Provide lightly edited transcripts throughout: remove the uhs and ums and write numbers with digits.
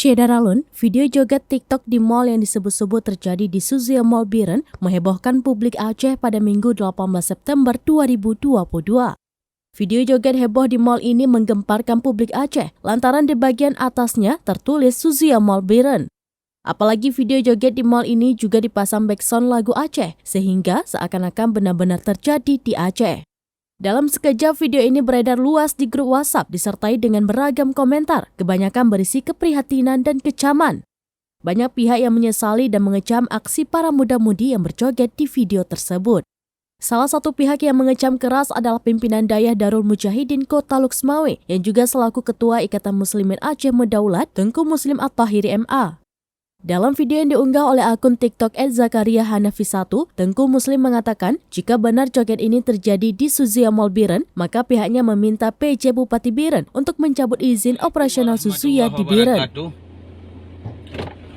Syedar Alun, video joget TikTok di mall yang disebut-sebut terjadi di Suzia Mall Biren menghebohkan publik Aceh pada Minggu 18 September 2022. Video joget heboh di mall ini menggemparkan publik Aceh lantaran di bagian atasnya tertulis Suzia Mall Biren. Apalagi video joget di mall ini juga dipasang backsound lagu Aceh sehingga seakan-akan benar-benar terjadi di Aceh. Dalam sekejap video ini beredar luas di grup WhatsApp disertai dengan beragam komentar, kebanyakan berisi keprihatinan dan kecaman. Banyak pihak yang menyesali dan mengecam aksi para muda-mudi yang berjoget di video tersebut. Salah satu pihak yang mengecam keras adalah pimpinan Dayah Darul Mujahidin Kota Luxmawe yang juga selaku Ketua Ikatan Muslimin Aceh Medaulat Tengku Muslim At-Tahiri MA. Dalam video yang diunggah oleh akun TikTok @Zakaria_Hanafi1, Tengku Muslim mengatakan jika benar joget ini terjadi di Suzia Mall Biren, maka pihaknya meminta PJ Bupati Biren untuk mencabut izin operasional Suzia di Biren.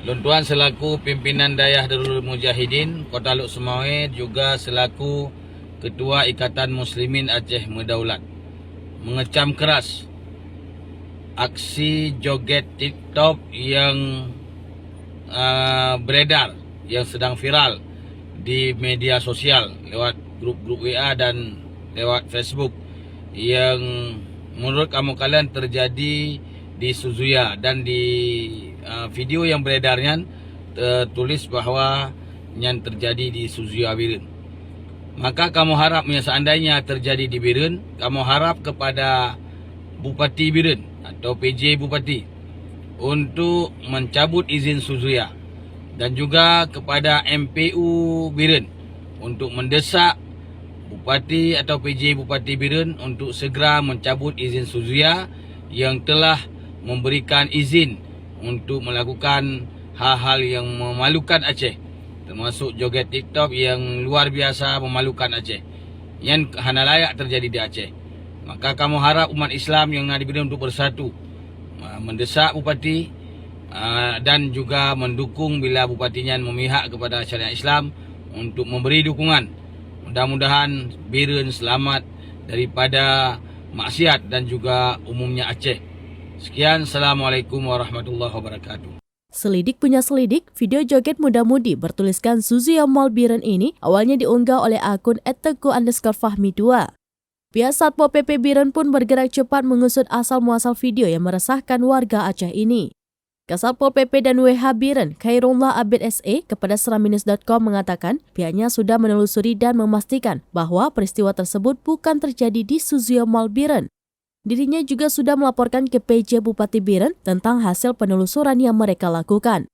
Tuan selaku pimpinan Dayah Darul Mujahidin Kota Luxmawe juga selaku Ketua Ikatan Muslimin Aceh Medaulat mengecam keras aksi joget TikTok yang beredar, yang sedang viral di media sosial lewat grup-grup WA dan lewat Facebook yang menurut kalian terjadi di Suzia, dan di video yang beredarnya tertulis bahwa yang terjadi di Suzia Biren. Maka kamu harap seandainya terjadi di Biren, kamu harap kepada Bupati Biren atau PJ Bupati untuk mencabut izin Suzia, dan juga kepada MPU Biren untuk mendesak Bupati atau PJ Bupati Biren untuk segera mencabut izin Suzia yang telah memberikan izin untuk melakukan hal-hal yang memalukan Aceh, termasuk joget TikTok yang luar biasa memalukan Aceh, yang hanya layak terjadi di Aceh. Maka kamu harap umat Islam yang ada di Biren untuk bersatu, mendesak Bupati dan juga mendukung bila Bupatinya memihak kepada syariat Islam untuk memberi dukungan. Mudah-mudahan Biren selamat daripada maksiat dan juga umumnya Aceh. Sekian, Assalamualaikum warahmatullahi wabarakatuh. Selidik punya selidik, video joget muda-mudi bertuliskan Suzia Mall Biren ini awalnya diunggah oleh akun @teguh_fahmi2. Pihak Satpol PP Biren pun bergerak cepat mengusut asal-muasal video yang meresahkan warga Aceh ini. Kasatpol PP dan WH Biren, Khairullah Abid SE, kepada seramnews.com mengatakan pihaknya sudah menelusuri dan memastikan bahwa peristiwa tersebut bukan terjadi di Suzia Mall Biren. Dirinya juga sudah melaporkan ke PJ Bupati Biren tentang hasil penelusuran yang mereka lakukan.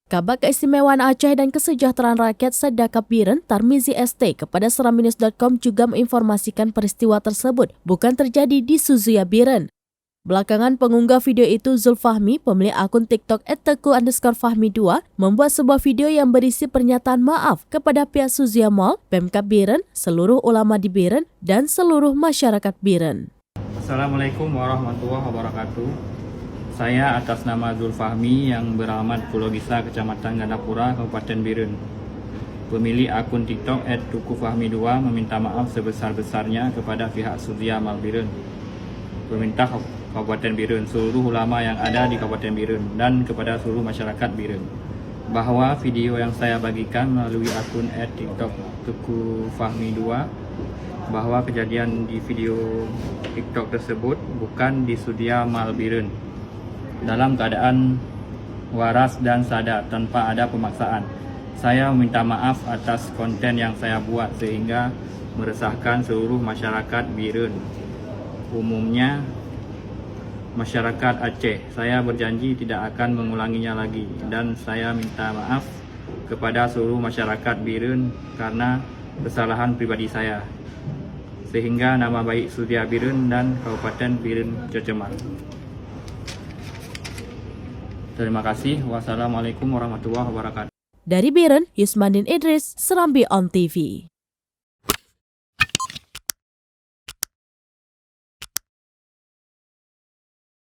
Kabak Keistimewaan Aceh dan Kesejahteraan Rakyat Sedakap Biren, Tarmizi ST, kepada seramnews.com juga menginformasikan peristiwa tersebut bukan terjadi di Suzia Biren. Belakangan pengunggah video itu Zulfahmi, pemilik akun TikTok @teguh_fahmi2, membuat sebuah video yang berisi pernyataan maaf kepada pihak Suzia Mall, Pemkab Biren, seluruh ulama di Biren, dan seluruh masyarakat Biren. Assalamualaikum warahmatullahi wabarakatuh. Saya atas nama Zulfahmi yang beralamat Pulau Gisa, Kecamatan Gandapura, Kabupaten Biren, pemilik akun TikTok @tukufahmi2, meminta maaf sebesar-besarnya kepada pihak Suzia Mall Biren, pemerintah Kabupaten Biren, seluruh ulama yang ada di Kabupaten Biren, dan kepada seluruh masyarakat Biren, bahwa video yang saya bagikan melalui akun @tiktok tukufahmi2, bahwa kejadian di video TikTok tersebut bukan di Suzia Mall Biren, dalam keadaan waras dan sadar tanpa ada pemaksaan. Saya meminta maaf atas konten yang saya buat sehingga meresahkan seluruh masyarakat Biren, umumnya masyarakat Aceh. Saya berjanji tidak akan mengulanginya lagi, dan saya minta maaf kepada seluruh masyarakat Biren karena kesalahan pribadi saya, sehingga nama baik Suzia Biren dan Kabupaten Biren tercemar. Terima kasih. Wassalamualaikum warahmatullahi wabarakatuh. Dari Biren, Yusmandin Idris, Serambi On TV.